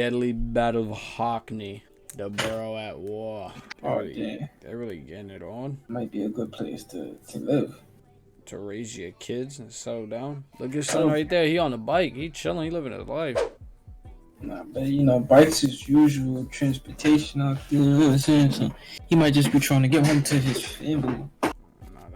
deadly battle of Hackney. The borough at war. Oh, damn. They're really getting it on. Might be a good place to live. To raise your kids and settle down. Look at his son right there. He on the bike. He chilling. He living his life. Nah, but you know, bikes is usual transportation out there. You know what I'm saying? So he might just be trying to get home to his family. Nah,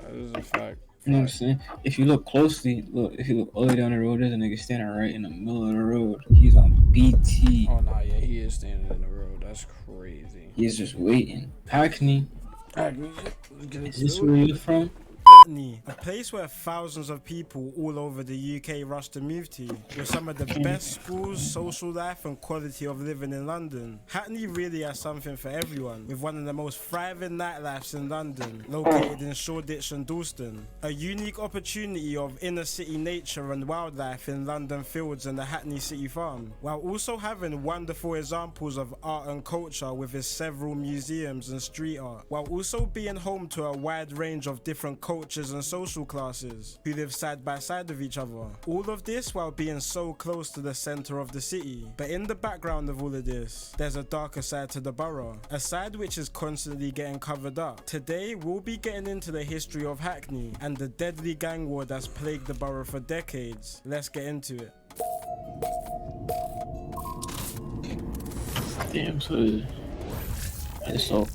that is a fact. You know what I'm saying? If you look closely, if you look all the way down the road, there's a nigga standing right in the middle of the road. He's on BT. Oh, nah, yeah, he is standing in the road. That's crazy. He's just waiting. Hackney. Is this where you're from? Hackney, a place where thousands of people all over the UK rush to move to, with some of the best schools, social life and quality of living in London. Hackney really has something for everyone, with one of the most thriving nightlifes in London, located in Shoreditch and Dalston. A unique opportunity of inner city nature and wildlife in London Fields and the Hackney City Farm, while also having wonderful examples of art and culture with its several museums and street art, while also being home to a wide range of different cultures and social classes who live side by side with each other. All of this while being so close to the centre of the city. But in the background of all of this, there's a darker side to the borough, a side which is constantly getting covered up. Today, we'll be getting into the history of Hackney and the deadly gang war that's plagued the borough for decades. Let's get into it. Damn, so it's so.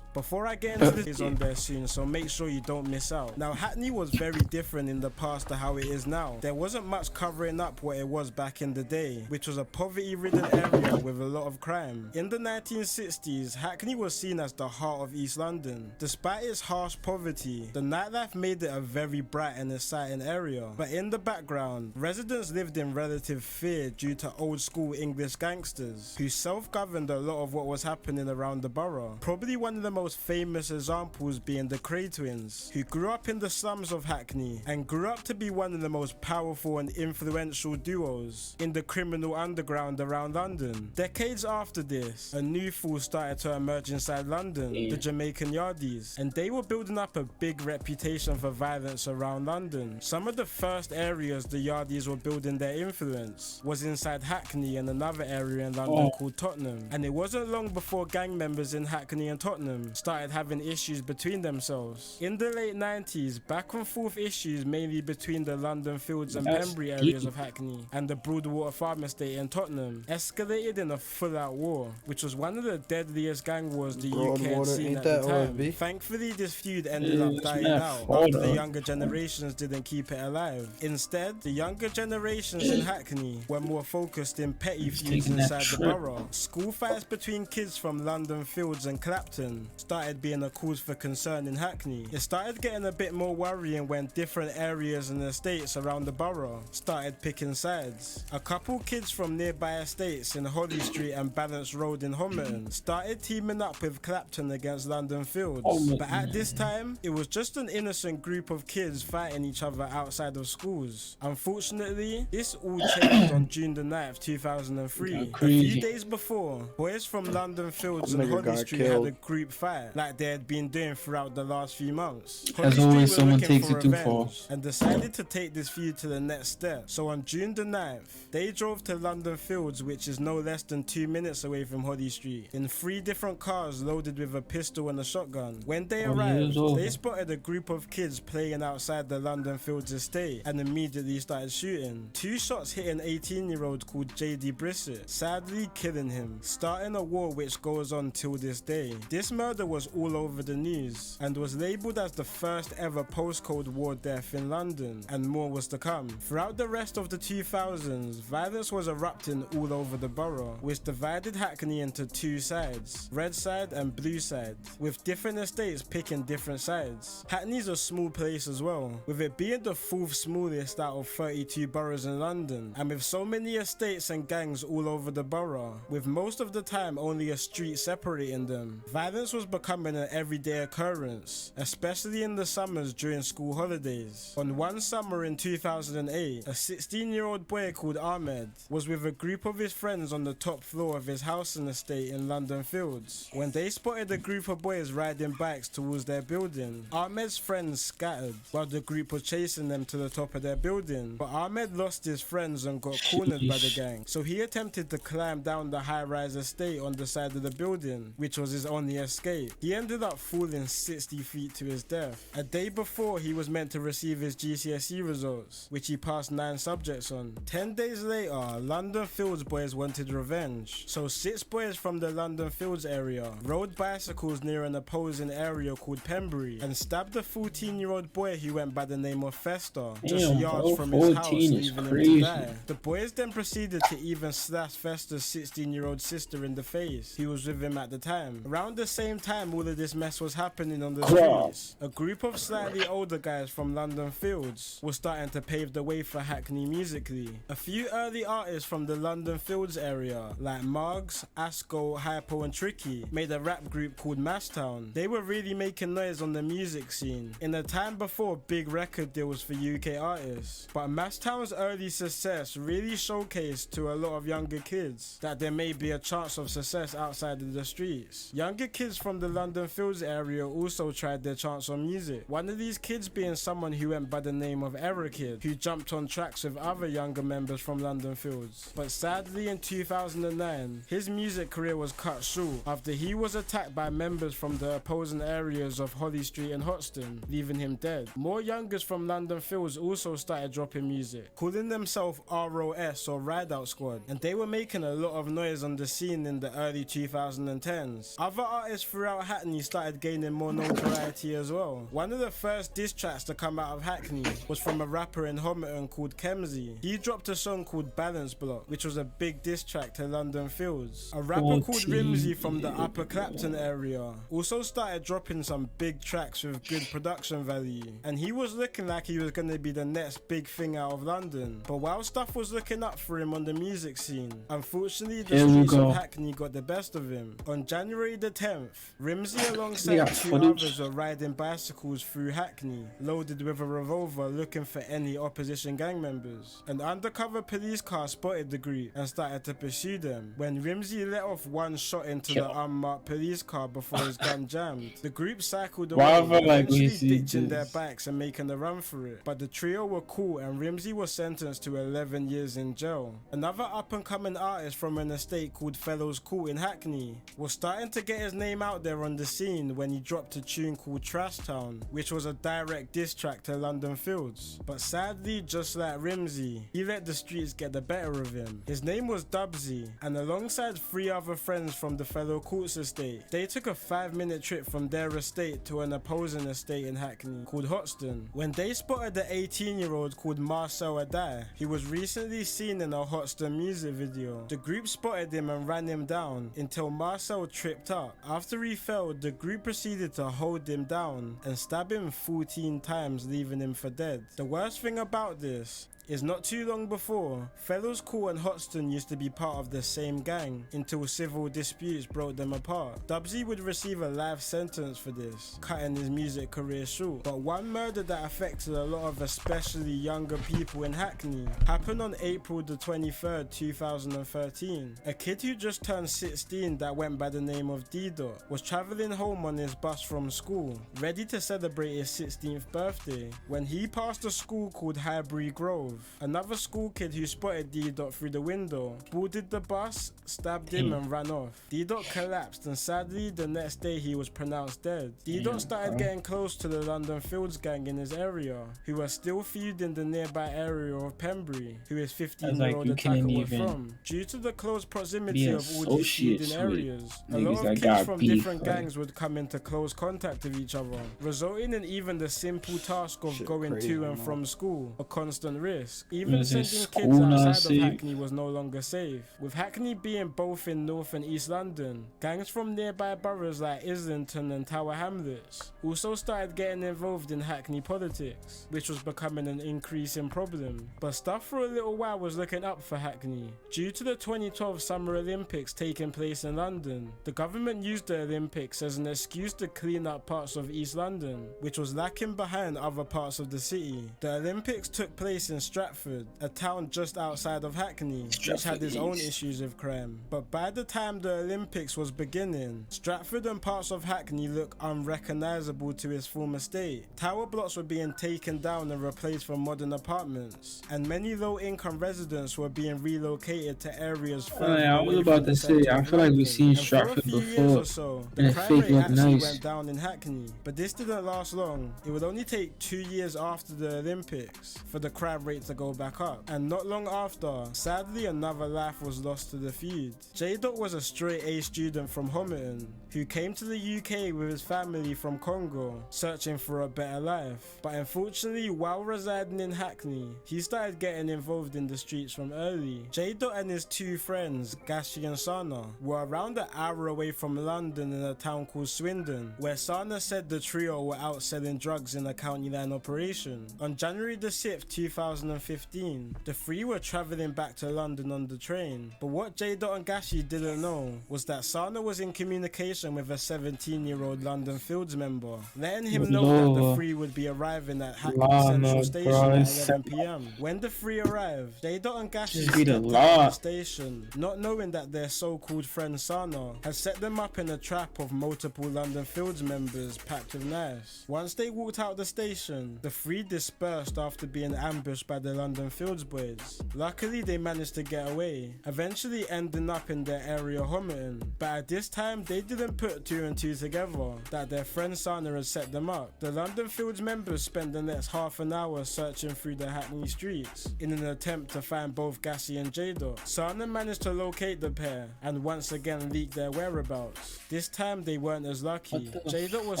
Before I get into this on there soon, so make sure you don't miss out. Now, Hackney was very different in the past to how it is now. There wasn't much covering up what it was back in the day, which was a poverty-ridden area with a lot of crime. In the 1960s, Hackney was seen as the heart of East London. Despite its harsh poverty, the nightlife made it a very bright and exciting area. But in the background, residents lived in relative fear due to old-school English gangsters, who self-governed a lot of what was happening around the borough. Probably one of the most famous examples being the Cray twins, who grew up in the slums of Hackney and grew up to be one of the most powerful and influential duos in the criminal underground around London. Decades after this, a new force started to emerge inside London, the Jamaican Yardies, and they were building up a big reputation for violence around London. Some of the first areas the Yardies were building their influence was inside Hackney and another area in London called Tottenham, and it wasn't long before gang members in Hackney and Tottenham started having issues between themselves. In the late 90s, back and forth issues mainly between the London Fields and Pembury areas of Hackney and the Broadwater Farm Estate in Tottenham escalated in a full-out war, which was one of the deadliest gang wars the UK had seen at the time. Thankfully, this feud ended up dying out after the younger generations didn't keep it alive. Instead, the younger generations in Hackney were more focused in petty feuds inside the borough. School fights between kids from London Fields and Clapton started being a cause for concern in Hackney. It started getting a bit more worrying when different areas and estates around the borough started picking sides. A couple kids from nearby estates in Holly Street and Balance Road in Homerton started teaming up with Clapton against London Fields. But at this time, it was just an innocent group of kids fighting each other outside of schools. Unfortunately, this all changed on June the 9th, 2003. A few days before, boys from London Fields and Holly Street had a group fight like they had been doing throughout the last few months. As always, someone takes it too far and decided to take this feud to the next step. So on June the 9th, they drove to London Fields, which is no less than 2 minutes away from Holly Street, in 3 different cars loaded with a pistol and a shotgun. When they arrived, they spotted a group of kids playing outside the London Fields estate and immediately started shooting. 2 shots hit an 18-year-old called JD Brissett, sadly killing him, starting a war which goes on till this day. This murder was all over the news and was labelled as the first ever postcode war death in London, and more was to come. Throughout the rest of the 2000s, violence was erupting all over the borough, which divided Hackney into 2 sides, red side and blue side, with different estates picking different sides. Hackney's a small place as well, with it being the 4th smallest out of 32 boroughs in London, and with so many estates and gangs all over the borough, with most of the time only a street separating them. Violence was becoming an everyday occurrence, especially in the summers during school holidays. On one summer in 2008, a 16-year-old boy called Ahmed was with a group of his friends on the top floor of his housing estate in London Fields when they spotted a group of boys riding bikes towards their building. Ahmed's friends scattered while the group was chasing them to the top of their building, but Ahmed lost his friends and got cornered by the gang, so he attempted to climb down the high-rise estate on the side of the building, which was his only escape. He ended up falling 60 feet to his death. A day before, he was meant to receive his GCSE results, which he passed 9 subjects on. 10 days later, London Fields boys wanted revenge, so 6 boys from the London Fields area rode bicycles near an opposing area called Pembury and stabbed a 14-year-old boy who went by the name of Fester, just yards from his house, leaving him to die. The boys then proceeded to even slash Fester's 16-year-old sister in the face, who was with him at the time. Around the same time all of this mess was happening on the streets, a group of slightly older guys from London Fields was starting to pave the way for Hackney musically. A few early artists from the London Fields area, like Margs, Asco, Hypo and Tricky, made a rap group called Masstown. They were really making noise on the music scene in the time before big record deals for UK artists. But Masstown's early success really showcased to a lot of younger kids that there may be a chance of success outside of the streets. Younger kids from the London Fields area also tried their chance on music. One of these kids being someone who went by the name of Error Kid, who jumped on tracks with other younger members from London Fields. But sadly in 2009, his music career was cut short after he was attacked by members from the opposing areas of Holly Street and Hoxton, leaving him dead. More youngers from London Fields also started dropping music, calling themselves ROS or Ride Out Squad, and they were making a lot of noise on the scene in the early 2010s. Other artists throughout Hackney started gaining more notoriety as well. One of the first diss tracks to come out of Hackney was from a rapper in Homerton called Kemsey. He dropped a song called Balance Block, which was a big diss track to London Fields. A rapper called Rimsey from the Upper Clapton area also started dropping some big tracks with good production value, and he was looking like he was going to be the next big thing out of London. But while stuff was looking up for him on the music scene, unfortunately the streets of Hackney got the best of him. On January the 10th, Rimsey alongside 2 others were riding bicycles through Hackney, loaded with a revolver looking for any opposition gang members. An undercover police car spotted the group and started to pursue them, when Rimsey let off one shot into the unmarked police car before his gun jammed. The group cycled away, eventually ditching their bikes and making a run for it, but the trio were caught and Rimsey was sentenced to 11 years in jail. Another up-and-coming artist from an estate called Fellows Court in Hackney was starting to get his name out there on the scene when he dropped a tune called Trash Town, which was a direct diss track to London Fields. But sadly, just like Rimsey, he let the streets get the better of him. His name was Dubsy, and alongside 3 other friends from the Fellow Courts estate, they took a 5-minute trip from their estate to an opposing estate in Hackney called Hoxton, when they spotted the 18-year-old called Marcel Adai, who was recently seen in a Hoxton music video. The group spotted him and ran him down until Marcel tripped up. After he fell, the group proceeded to hold him down and stab him 14 times, leaving him for dead. The worst thing about this is not too long before, Fellows Court and Hoxton used to be part of the same gang until civil disputes broke them apart. Dubsy would receive a life sentence for this, cutting his music career short. But one murder that affected a lot of especially younger people in Hackney happened on April the 23rd, 2013. A kid who just turned 16 that went by the name of D-Dot was travelling home on his bus from school, ready to celebrate his 16th birthday, when he passed a school called Highbury Grove. Another school kid who spotted D-Dot through the window boarded the bus, stabbed him and ran off. D-Dot collapsed, and sadly the next day he was pronounced dead. D-Dot started getting close to the London Fields gang in his area, who are still feuding the nearby area of Pembury, who his 15-year-old attacker was from. Due to the close proximity of all these feuding areas, a lot of kids from different gangs would come into close contact with each other, resulting in even the simple task of going to and from school a constant risk. risk. Even Was it sending kids school not outside of safe? Hackney was no longer safe. With Hackney being both in North and East London, gangs from nearby boroughs like Islington and Tower Hamlets also started getting involved in Hackney politics, which was becoming an increasing problem. But stuff for a little while was looking up for Hackney. Due to the 2012 Summer Olympics taking place in London, the government used the Olympics as an excuse to clean up parts of East London, which was lacking behind other parts of the city. The Olympics took place in Stratford, a town just outside of Hackney, which had its own issues with crime. But by the time the Olympics was beginning, Stratford and parts of Hackney looked unrecognizable to its former state. Tower blocks were being taken down and replaced for modern apartments, and many low-income residents were being relocated to areas further I was away about from the to say, centre I of feel like we've London. seen And for a Stratford few years before, or so, and the it crime fake rate look actually nice. went down in Hackney, but this didn't last long. It would only take 2 years after the Olympics for the crime rate to go back up, and not long after, sadly, another life was lost to the feud. J-Dot was a straight A student from Homerton who came to the UK with his family from Congo, searching for a better life. But unfortunately, while residing in Hackney, he started getting involved in the streets from early. J-Dot and his two friends, Gashi and Sana, were around an hour away from London in a town called Swindon, where Sana said the trio were out selling drugs in a county line operation. On January the 6th, 2015, the three were travelling back to London on the train. But what J-Dot and Gashi didn't know was that Sana was in communication with a 17-year-old London Fields member, letting him know that the three would be arriving at Hackney Central Station at 11 PM. When the three arrived, J-Dot and Gashi stepped out of the station, not knowing that their so-called friend Sana had set them up in a trap of multiple London Fields members packed with knives. Once they walked out the station, the three dispersed after being ambushed by the London Fields boys. Luckily, they managed to get away, eventually ending up in their area Homerton. But at this time, they didn't put two and two together that their friend Sana had set them up. The London Fields members spent the next half an hour searching through the Hackney streets in an attempt to find both Gashi and J-Dot. Sana managed to locate the pair and once again leaked their whereabouts. This time they weren't as lucky. J-Dot was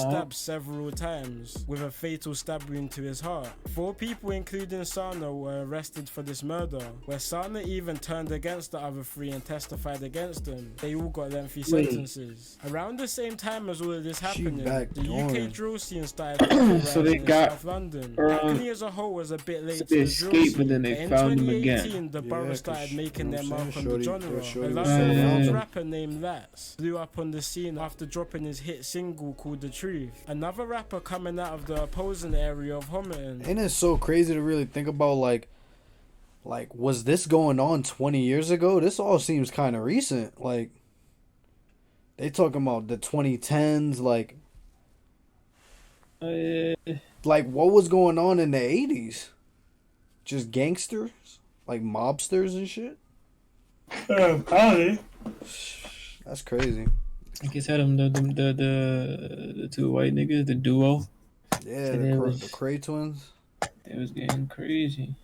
stabbed several times with a fatal stab wound to his heart. 4 people including Sana were arrested for this murder, where Sana even turned against the other 3 and testified against them. They all got lengthy sentences. Around the same time as all of this happening, the UK drill scene started so they in got South London. Hackney as a whole was a bit late to the drill escaped, scene. but then they In found them 2018, again. the Borough started making their mark on the genre. A Shorty London rapper named Lats blew up on the scene after dropping his hit single called The Truth. Another rapper coming out of the opposing area of Homerton. Ain't it so crazy to really think about, like was this going on 20 years ago? This all seems kind of recent. Like, they talking about the 2010s, like what was going on in the 80s? Just gangsters? Like mobsters and shit? Probably. That's crazy. Like you said, the 2 white niggas, the duo. Yeah, the Cray twins. It was getting crazy.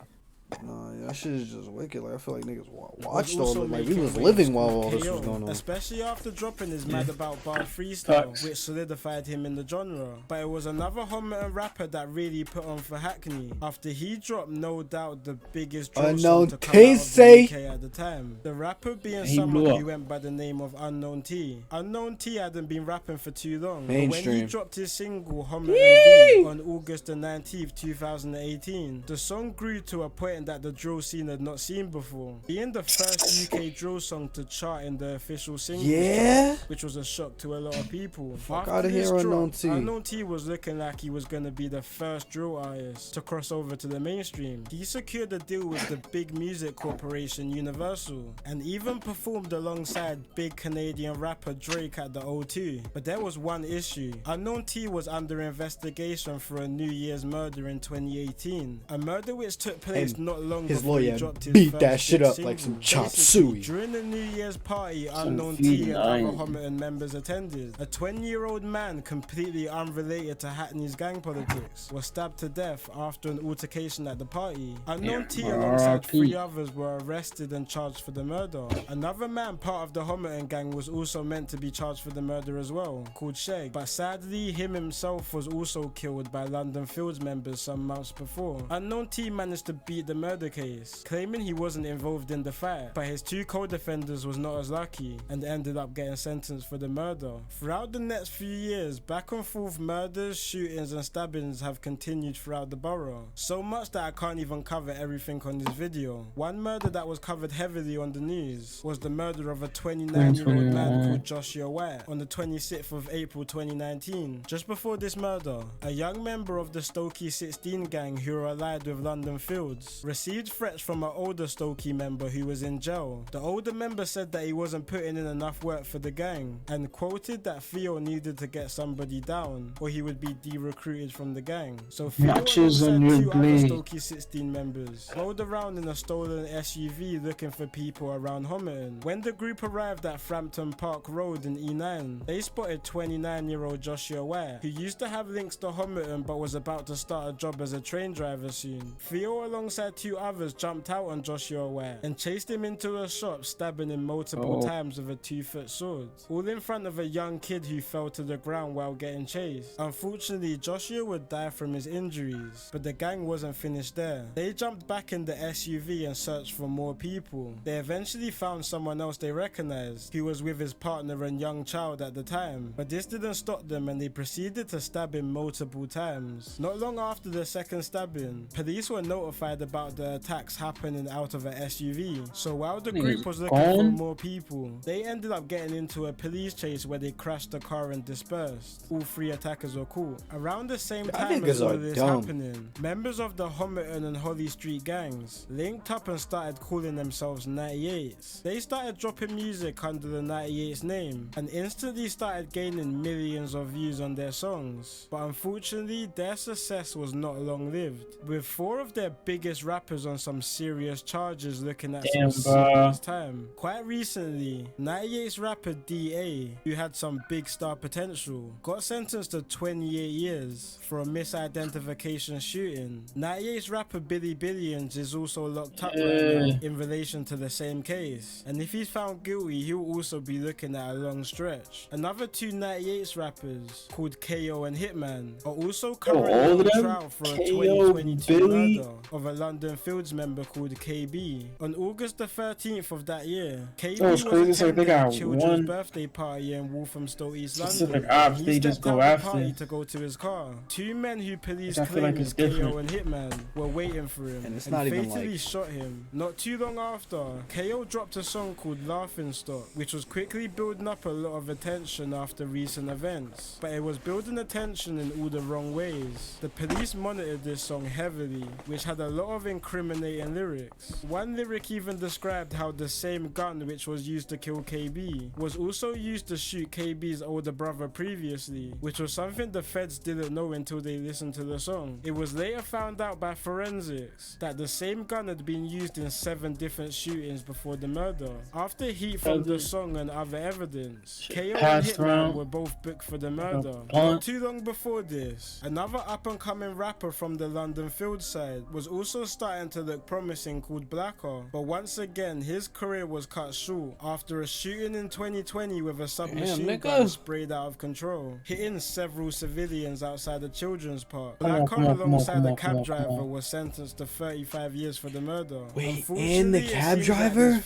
No, yeah, that shit is just wicked. Like, I feel like niggas watched all of it. Like, we was living while all this was going on. Especially after dropping his Mad About Bar freestyle, which solidified him in the genre. But it was another Homerton rapper that really put on for Hackney. After he dropped no doubt the biggest drill song to come out of the UK at the time. The rapper being someone who went by the name of Unknown T. Unknown T hadn't been rapping for too long. But when he dropped his single Homerton B on August the 19th, 2018, the song grew to a point that the drill scene had not seen before, being the first UK drill song to chart in the official singles, which was a shock to a lot of people. After this drop, Unknown T was looking like he was going to be the first drill artist to cross over to the mainstream. He secured a deal with the big music corporation Universal and even performed alongside big Canadian rapper Drake at the O2. But there was one issue. Unknown T was under investigation for a New Year's murder in 2018, a murder which took place not long his before lawyer he dropped his beat first that shit up single. like some chop suey. During the New Year's party Unknown T and other Homerton members attended, a 20-year-old man completely unrelated to Hackney's gang politics was stabbed to death after an altercation at the party. Unknown T alongside 3 others were arrested and charged for the murder. Another man part of the Homerton gang was also meant to be charged for the murder as well, called Sheg, but sadly him himself was also killed by London Fields members some months before. Unknown T managed to beat the murder case, claiming he wasn't involved in the fight, but his 2 co-defenders was not as lucky and ended up getting sentenced for the murder. Throughout the next few years, back and forth murders, shootings and stabbings have continued throughout the borough, so much that I can't even cover everything on this video. One murder that was covered heavily on the news was the murder of a 29-year-old man called Joshua White on the 26th of April 2019. Just before this murder, a young member of the Stokey 16 gang who were allied with London Feuds received threats from an older Stokey member who was in jail. The older member said that he wasn't putting in enough work for the gang and quoted that Theo needed to get somebody down or he would be de-recruited from the gang. So Theo alongside 2 other Stokey 16 members rode around in a stolen SUV looking for people around Homerton. When the group arrived at Frampton Park Road in E9, they spotted 29-year-old Joshua White, who used to have links to Homerton but was about to start a job as a train driver soon. Theo alongside 2 others jumped out on Joshua White and chased him into a shop, stabbing him multiple times with a 2-foot sword, all in front of a young kid who fell to the ground while getting chased. Unfortunately, Joshua would die from his injuries, but the gang wasn't finished there. They jumped back in the SUV and searched for more people. They eventually found someone else they recognized, who was with his partner and young child at the time, but this didn't stop them and they proceeded to stab him multiple times. Not long after the second stabbing, police were notified about the attacks happening out of an SUV, so while the group was looking for more people, they ended up getting into a police chase where they crashed the car and dispersed. All 3 attackers were caught. Around the same time as all of this happening, members of the Homerton and Holly Street gangs linked up and started calling themselves 98s. They started dropping music under the 98s name and instantly started gaining millions of views on their songs, but unfortunately their success was not long lived, with 4 of their biggest rappers on some serious charges looking at some serious time. Quite recently, 98's rapper DA, who had some big star potential, got sentenced to 28 years for a misidentification shooting. 98's rapper Billy Billions is also locked up right now in relation to the same case, and if he's found guilty he'll also be looking at a long stretch. Another 2 98's rappers called KO and Hitman are also currently on trial for a 2022 murder of a London Feuds member called KB. On August the 13th of that year, KB was attending a children's birthday party in Walthamstow, East London, and he stepped out of the party to go to his car. 2 men who police claim is KO and Hitman were waiting for him and fatally shot him. Not too long after, KO dropped a song called Laughing Stock, which was quickly building up a lot of attention after recent events, but it was building attention in all the wrong ways. The police monitored this song heavily, which had a lot of incriminating lyrics. One lyric even described how the same gun which was used to kill KB was also used to shoot KB's older brother previously, which was something the feds didn't know until they listened to the song. It was later found out by forensics that the same gun had been used in 7 different shootings before the murder. After heat from the song and other evidence, KO and Hitman were both booked for the murder. Not too long before this, another up-and-coming rapper from the London Field side was also starting to look promising called Blacker, but once again his career was cut short after a shooting in 2020 with a submachine gun sprayed out of control, hitting several civilians outside a children's park. Blacker alongside a cab driver was sentenced to 35 years for the murder. Wait, and the cab driver?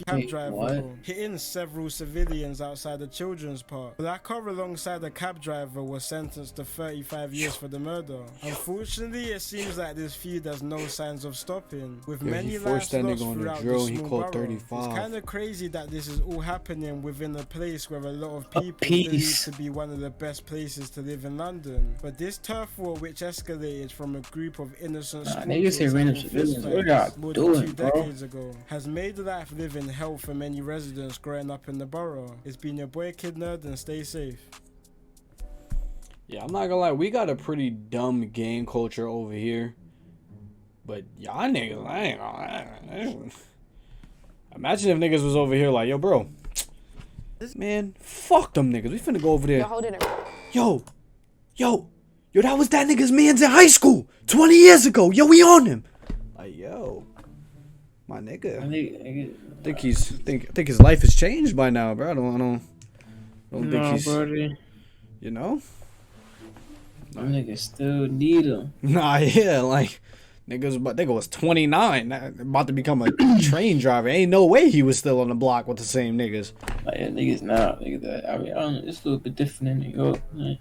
Hitting several civilians outside a children's park. Blacker alongside a cab driver was sentenced to 35 years for the murder. Unfortunately, it seems like this feud has no signs of stopping, with many lives lost throughout the small borough. It's kind of crazy that this is all happening within a place where a lot of people believe to be one of the best places to live in London. But this turf war, which escalated from a group of innocent more than 2 decades ago, has made life live in hell for many residents growing up in the borough. It's been your boy Kid Nerd, and stay safe. Yeah, I'm not gonna lie, we got a pretty dumb game culture over here. But y'all niggas, I ain't gonna... Imagine if niggas was over here like, yo, bro. Man, fuck them niggas. We finna go over there. Yo, that was that nigga's mans in high school 20 years ago. Yo, we on him. Like, yo, my nigga. I think his life has changed by now, bro. I don't think he's, buddy. You know? Them niggas still need him. Nah, yeah, like, Nigga was 29, about to become a train driver. Ain't no way he was still on the block with the same niggas. Like, yeah, niggas now, nigga, that. I mean, I don't know, it's a little bit different in New York, man.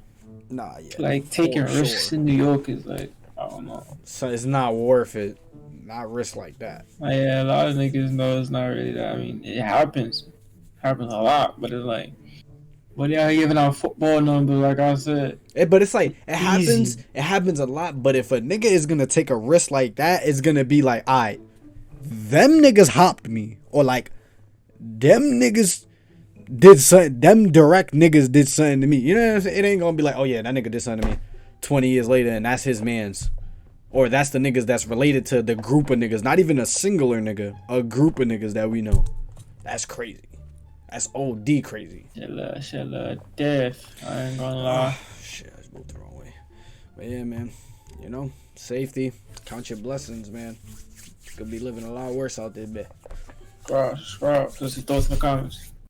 Nah, yeah. Like, taking risks in New York is like, I don't know. So it's not worth it. Not risk like that. Like, yeah, a lot of niggas know it's not really that. I mean, it happens. Happens a lot, but it's like, but y'all giving out football numbers, like I said. But it's like, it Easy. happens a lot, but if a nigga is gonna take a risk like that, it's gonna be like, alright, them niggas hopped me. Or like, them niggas did something, them direct niggas did something to me. You know what I'm saying? It ain't gonna be like, oh yeah, that nigga did something to me 20 years later and that's his mans. Or that's the niggas that's related to the group of niggas. Not even a singular nigga. A group of niggas that we know. That's crazy. That's OD crazy. Shit, death. I ain't gonna lie. Shit, I just moved the wrong way. But yeah, man. You know, safety. Count your blessings, man. You could be living a lot worse out there, man. Subscribe. Just your thoughts in the comments.